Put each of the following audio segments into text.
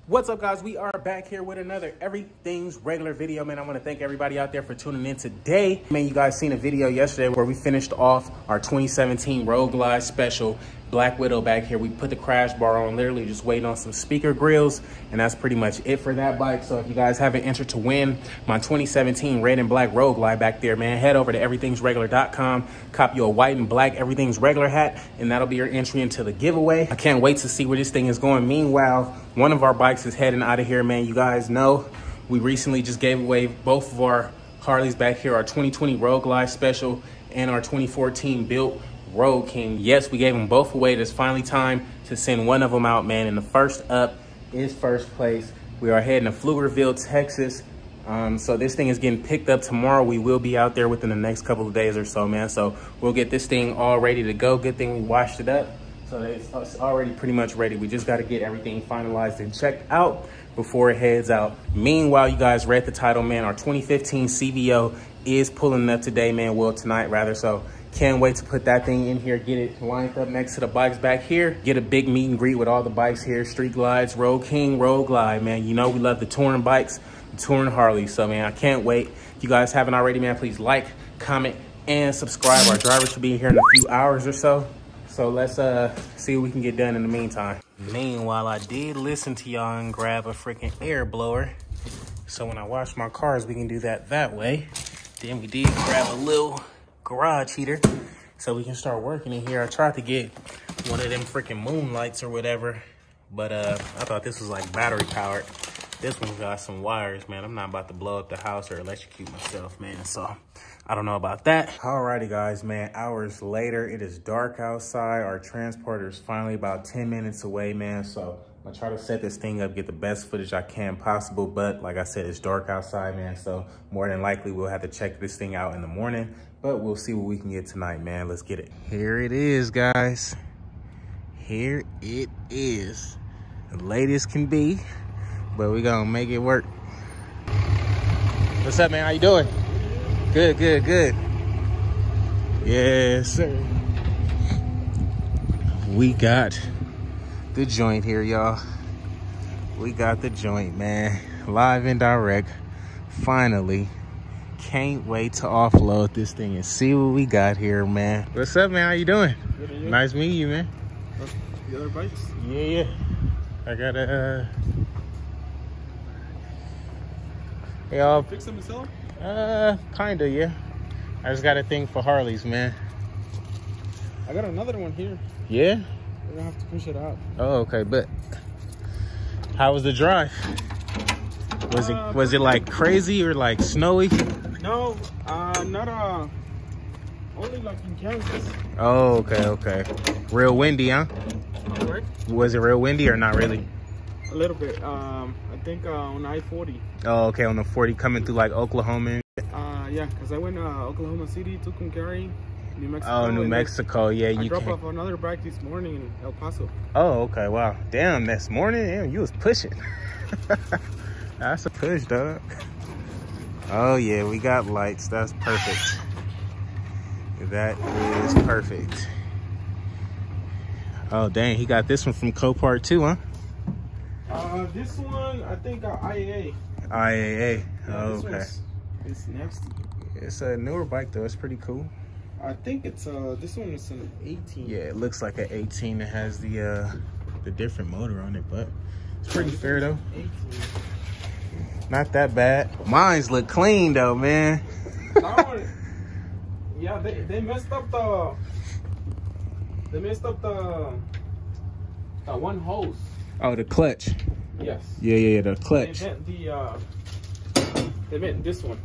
What's up, guys? We are back here with another Everything's Regular video, man. I want to thank everybody out there for tuning in today. Man, you guys seen a video yesterday where we finished off our 2017 Road Glide Special Black Widow back here. We put the crash bar on, literally just waiting on some speaker grills, and that's pretty much it for that bike. So if you guys haven't entered to win my 2017 Red and Black Road Glide back there, man, head over to everythingsregular.com, cop you a white and black Everything's Regular hat, and that'll be your entry into the giveaway. I can't wait to see where this thing is going. Meanwhile, one of our bikes is heading out of here, man. You guys know we recently just gave away both of our Harleys back here, our 2020 Road Glide Special and our 2014 built Road King. Yes, we gave them both away. It's finally time to send one of them out, man. And the first up is first place. We are heading to Pflugerville, Texas. So this thing is getting picked up tomorrow. We will be out there within the next couple of days or so, man. So we'll get this thing all ready to go. Good thing we washed it up. So it's already pretty much ready. We just got to get everything finalized and checked out before it heads out. Meanwhile, you guys read the title, man. Our 2015 CVO is pulling up today, man. Well, tonight rather. So can't wait to put that thing in here, get it lined up next to the bikes back here, get a big meet and greet with all the bikes here, Street Glides, Road King, Road Glide, man. You know we love the touring bikes, the touring Harleys. So, man, I can't wait. If you guys haven't already, man, please like, comment, and subscribe. Our driver should be here in a few hours or so. So let's see what we can get done in the meantime. Meanwhile, I did listen to y'all and grab a freaking air blower. So when I wash my cars, we can do that way. Then we did grab a little garage heater so we can start working in here. I tried to get one of them freaking moonlights or whatever, but I thought this was like battery powered. This one's got some wires, man. I'm not about to blow up the house or electrocute myself, man. So I don't know about that. Alrighty, guys, man. Hours later, it is dark outside. Our transporter is finally about 10 minutes away, man. So I'm gonna try to set this thing up, get the best footage I can possible. But like I said, it's dark outside, man. So more than likely, we'll have to check this thing out in the morning. But we'll see what we can get tonight, man. Let's get it. Here it is, guys. Here it is. Late as can be, but we gonna make it work. What's up, man? How you doing? Good, good, good. Yes, sir. We got the joint here, y'all. We got the joint, man. Live and direct. Finally. Can't wait to offload this thing and see what we got here, man. What's up, man? How you doing? Good, you? Nice meeting you, man. The other bikes? Yeah. I got a hey, y'all. Fix them and sell them? Kinda, yeah. I just got a thing for Harleys, man. I got another one here. Yeah? We're gonna have to push it out. Oh, okay, but how was the drive? Was it like crazy or like snowy? No, not only like in Kansas. Oh, okay. Real windy, huh? Correct. Was it real windy or not really? A little bit. I think on I-40. Oh, okay, on the 40 coming through like Oklahoma. Yeah, because I went Oklahoma City, Tucumcari, New Mexico. Oh, New Mexico, yeah. I dropped off another bike this morning in El Paso. Oh, okay, wow. Damn, this morning, damn, you was pushing. That's a push, dog. Oh, yeah, we got lights. That's perfect. That is perfect. Oh, dang, he got this one from Copart too, huh? This one, I think IAA. IAA. Yeah, oh, okay. It's nasty. It's a newer bike, though. It's pretty cool. I think it's this one is an 18. Yeah, it looks like an 18. It has the different motor on it, but it's pretty fair, though. 18. Not that bad. Mine's look clean, though, man. Yeah, they messed up the one hose. Oh, the clutch. Yes. Yeah, the clutch. They bent this one.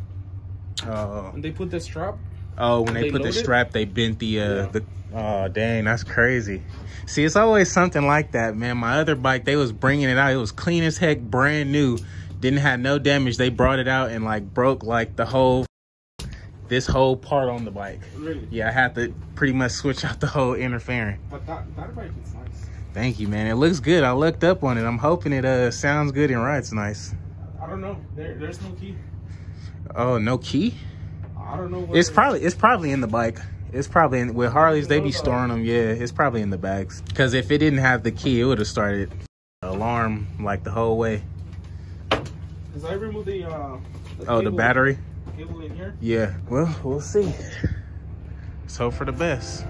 Oh. And they put the strap. Oh, when they put the strap, they bent the oh, dang, that's crazy. See, it's always something like that, man. My other bike, they was bringing it out. It was clean as heck, brand new. Didn't have no damage. They brought it out and like broke like this whole part on the bike. Really? Yeah, I had to pretty much switch out the whole inner fairing. But that bike is nice. Thank you, man. It looks good. I looked up on it. I'm hoping it sounds good and rides nice. I don't know. There's no key. Oh, no key? I don't know. It's probably in the bike. It's probably in, with Harleys, they be storing them. Yeah, it's probably in the bags. Because if it didn't have the key, it would have started a alarm like the whole way. Cause I removed the the battery? Cable in here? Yeah, well, we'll see. Let's hope for the best.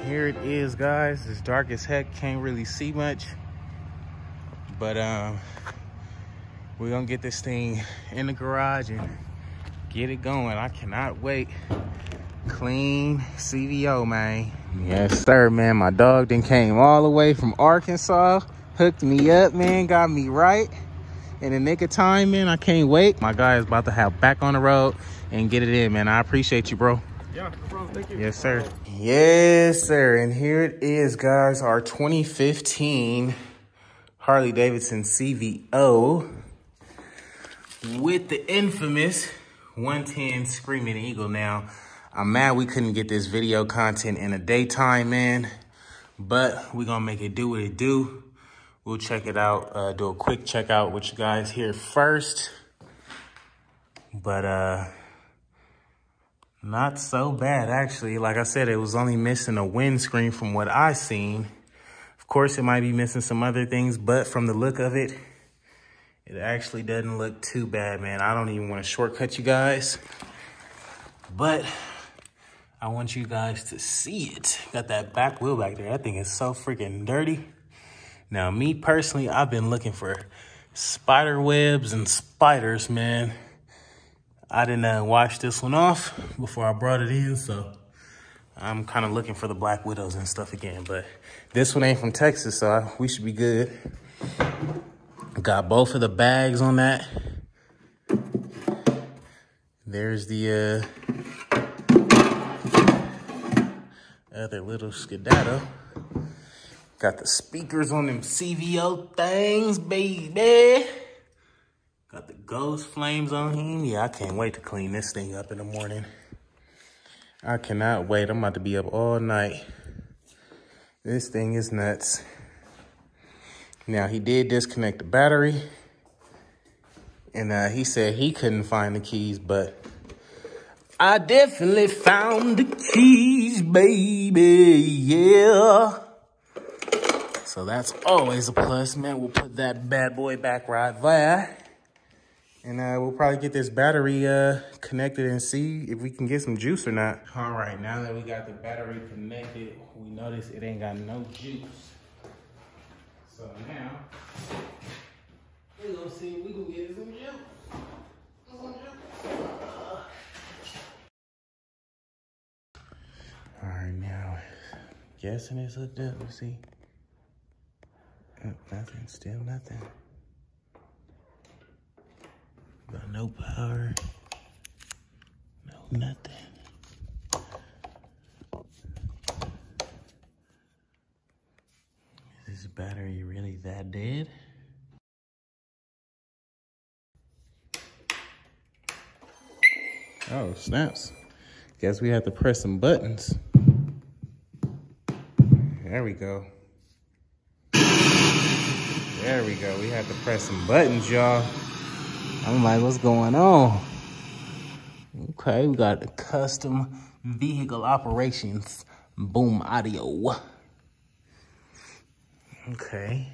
Here it is, guys. It's dark as heck. Can't really see much. But we're gonna get this thing in the garage and get it going. I cannot wait. Clean CVO, man. Yes, sir, man. My dog then came all the way from Arkansas, hooked me up, man, got me right in the nick of time, man. I can't wait. My guy is about to have back on the road and get it in, man. I appreciate you, bro. Yeah, bro, thank you. Yes, sir. Yes, sir. And here it is, guys. Our 2015 Harley Davidson CVO with the infamous 110 Screaming Eagle. Now, I'm mad we couldn't get this video content in the daytime, man. But we're going to make it do what it do. We'll check it out. Do a quick checkout with you guys here first. But, not so bad, actually. Like I said, it was only missing a windscreen from what I seen. Of course, it might be missing some other things, but from the look of it, it actually doesn't look too bad, man. I don't even want to shortcut you guys, but I want you guys to see it. Got that back wheel back there. That thing is so freaking dirty. Now, me personally, I've been looking for spider webs and spiders, man. I didn't wash this one off before I brought it in, so I'm kind of looking for the black widows and stuff again. But this one ain't from Texas, so we should be good. Got both of the bags on that. There's the other little skedaddle. Got the speakers on them CVO things, baby. Got the ghost flames on him. Yeah, I can't wait to clean this thing up in the morning. I cannot wait. I'm about to be up all night. This thing is nuts. Now, he did disconnect the battery. And he said he couldn't find the keys, but I definitely found the keys, baby. Yeah. So that's always a plus, man. We'll put that bad boy back right there. And we'll probably get this battery connected and see if we can get some juice or not. All right, now that we got the battery connected, we notice it ain't got no juice. So now, we're gonna see if we can get some juice. All right, now, guessing it's hooked up. Let's see. Oh, nothing, still nothing. Got no power, no nothing. Is this battery really that dead? Oh, snaps. Guess we have to press some buttons. There we go. There we go. We have to press some buttons, y'all. I'm like, what's going on? Okay, we got the custom vehicle operations boom audio. Okay.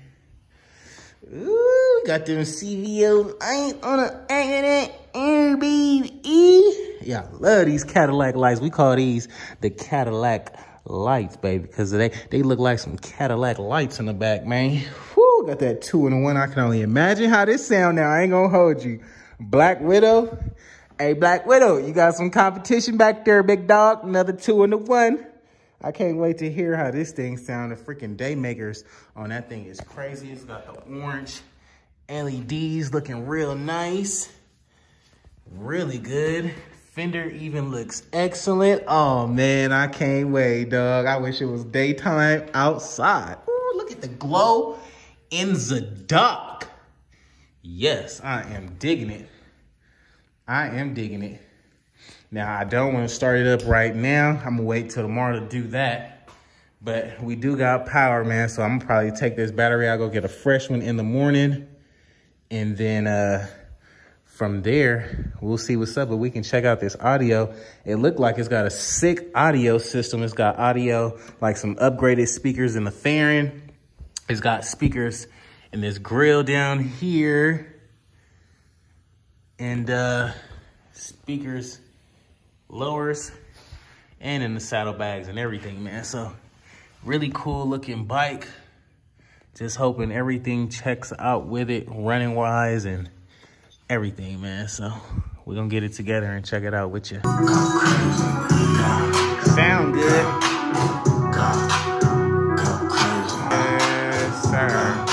Ooh, got them CVO. I ain't on a Airbnb. Yeah, I love these Cadillac lights. We call these the Cadillac lights, baby, because they look like some Cadillac lights in the back, man. Whoo, got that 2-in-1. I can only imagine how this sound now. I ain't gonna hold you. Black Widow. Hey, Black Widow, you got some competition back there, big dog. Another 2-in-1. I can't wait to hear how this thing sound. The freaking day makers on that thing is crazy. It's got the orange LEDs looking real nice. Really good. Fender even looks excellent. Oh, man, I can't wait, dog. I wish it was daytime outside. Ooh, look at the glow in the dark. Yes, I am digging it. I am digging it. Now, I don't want to start it up right now. I'm going to wait till tomorrow to do that. But we do got power, man. So I'm going to probably take this battery. I'll go get a fresh one in the morning. And then from there, we'll see what's up, but we can check out this audio. It looked like it's got a sick audio system. It's got audio, like some upgraded speakers in the fairing. It's got speakers in this grill down here. And speakers, lowers, and in the saddlebags and everything, man. So really cool looking bike. Just hoping everything checks out with it, running wise and everything, man. So we're gonna get it together and check it out with you. Sound good. Yes, sir.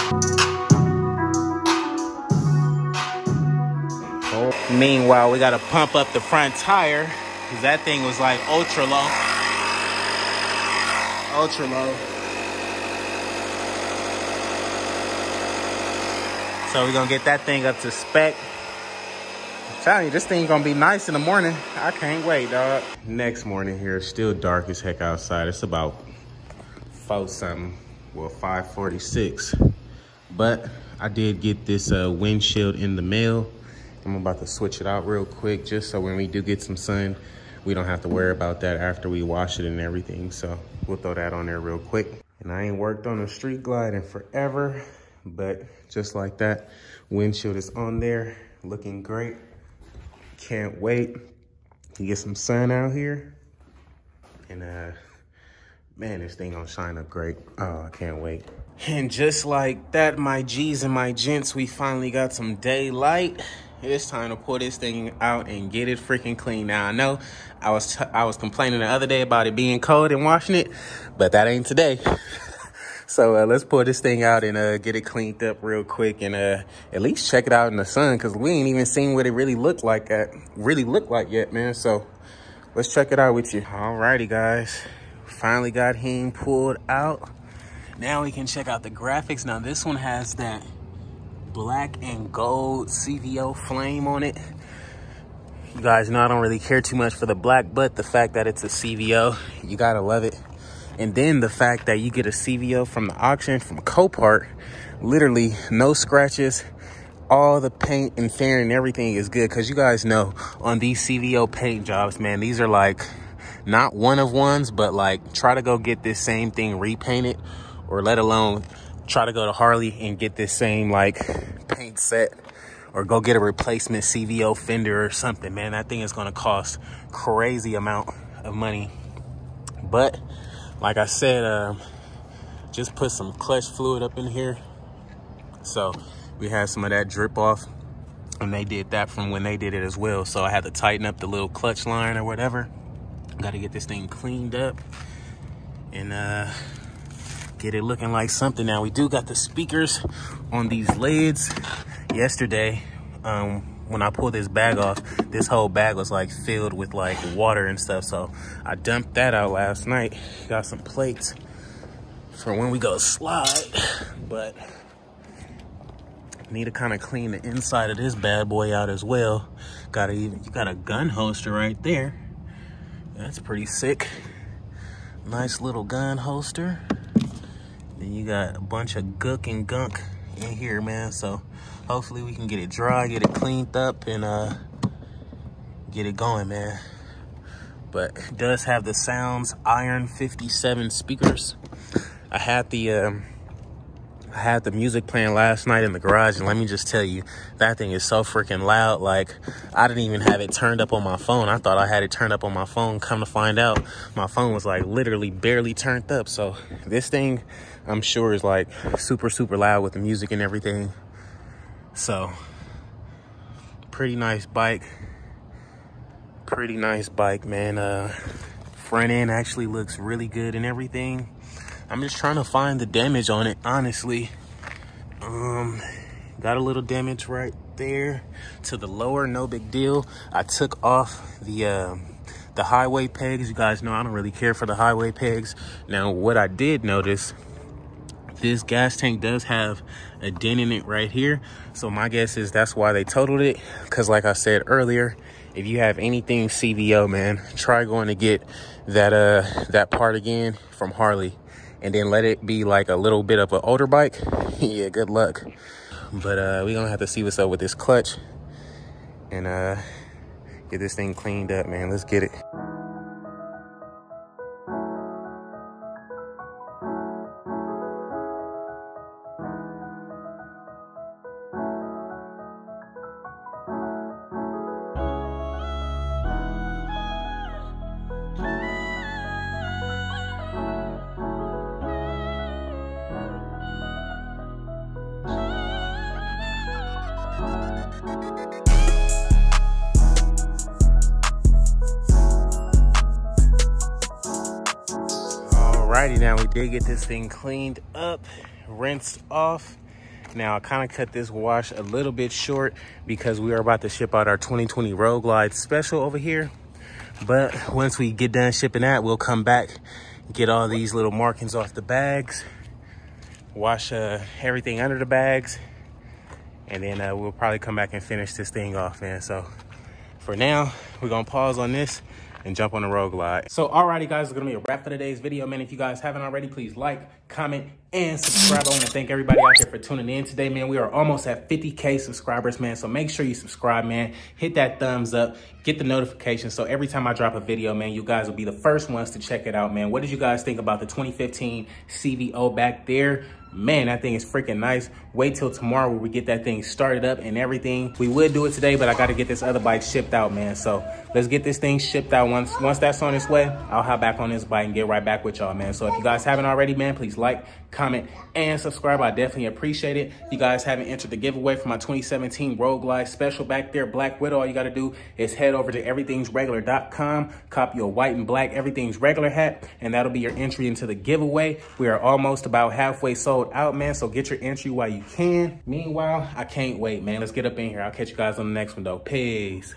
Meanwhile, we gotta pump up the front tire because that thing was like ultra low. Ultra low. So we're gonna get that thing up to spec. I'm telling you, this thing gonna be nice in the morning. I can't wait, dog. Next morning here, it's still dark as heck outside. It's about 4 something, well, 5:46. But I did get this windshield in the mail. I'm about to switch it out real quick just so when we do get some sun, we don't have to worry about that after we wash it and everything. So we'll throw that on there real quick. And I ain't worked on a street glide in forever, but just like that, windshield is on there, looking great. Can't wait to get some sun out here. And man, this thing gonna shine up great. Oh, I can't wait. And just like that, my G's and my gents, we finally got some daylight. It's time to pull this thing out and get it freaking clean. Now, I know I was complaining the other day about it being cold and washing it, but that ain't today. So let's pull this thing out and get it cleaned up real quick and at least check it out in the sun, because we ain't even seen what it really looked like yet, man. So let's check it out with you. Alrighty, guys. Finally got him pulled out. Now we can check out the graphics. Now this one has that black and gold CVO flame on it. You guys know I don't really care too much for the black, but the fact that it's a CVO, you gotta love it. And then the fact that you get a CVO from the auction from Copart, literally no scratches, all the paint and fairing and everything is good. Because you guys know on these CVO paint jobs, man, these are like not one of ones, but like try to go get this same thing repainted, or let alone try to go to Harley and get this same like paint set, or go get a replacement CVO fender or something, man. That thing is going to cost crazy amount of money. But like I said, just put some clutch fluid up in here. So we had some of that drip off, and they did that from when they did it as well. So I had to tighten up the little clutch line or whatever. Got to get this thing cleaned up and get it looking like something. Now we do got the speakers on these lids. Yesterday, when I pulled this bag off, this whole bag was like filled with like water and stuff. So I dumped that out last night. Got some plates for when we go slide, but need to kind of clean the inside of this bad boy out as well. You got a gun holster right there. That's pretty sick. Nice little gun holster. Then you got a bunch of gook and gunk in here, man. So hopefully we can get it dry, get it cleaned up, and get it going, man. But it does have the Sounds Iron 57 speakers. I had the music playing last night in the garage, and let me just tell you, that thing is so freaking loud. Like, I didn't even have it turned up on my phone. I thought I had it turned up on my phone. Come to find out, my phone was like literally barely turned up. So this thing, I'm sure, is like super, super loud with the music and everything. So pretty nice bike. Pretty nice bike, man. Front end actually looks really good and everything. I'm just trying to find the damage on it, honestly. Got a little damage right there to the lower, no big deal. I took off the highway pegs. You guys know I don't really care for the highway pegs. Now, what I did notice, this gas tank does have a dent in it right here. So my guess is that's why they totaled it. Because like I said earlier, if you have anything CVO, man, try going to get that part again from Harley. And then let it be like a little bit of an older bike. Yeah, good luck. But we're gonna have to see what's up with this clutch and get this thing cleaned up, man. Let's get it. Alrighty, now we did get this thing cleaned up, rinsed off. Now I kind of cut this wash a little bit short because we are about to ship out our 2020 Road Glide Special over here. But once we get done shipping that, we'll come back, get all these little markings off the bags, wash everything under the bags, and then we'll probably come back and finish this thing off, man. So for now, we're gonna pause on this and jump on the Road Glide. So alrighty guys, it's gonna be a wrap for today's video, man. If you guys haven't already, please like, comment, and subscribe. I wanna thank everybody out there for tuning in today, man. We are almost at 50K subscribers, man. So make sure you subscribe, man. Hit that thumbs up, get the notifications. So every time I drop a video, man, you guys will be the first ones to check it out, man. What did you guys think about the 2015 CVO back there? Man, that thing is freaking nice. Wait till tomorrow where we get that thing started up and everything. We would do it today, but I got to get this other bike shipped out, man. So let's get this thing shipped out. Once that's on its way, I'll hop back on this bike and get right back with y'all, man. So if you guys haven't already, man, please like, comment, and subscribe. I definitely appreciate it. If you guys haven't entered the giveaway for my 2017 Road Glide Special back there, Black Widow, all you got to do is head over to everythingsregular.com, copy a white and black Everything's Regular hat, and that'll be your entry into the giveaway. We are almost about halfway sold out, man, so get your entry while you can. Meanwhile, I can't wait, man. Let's get up in here. I'll catch you guys on the next one, though. Peace.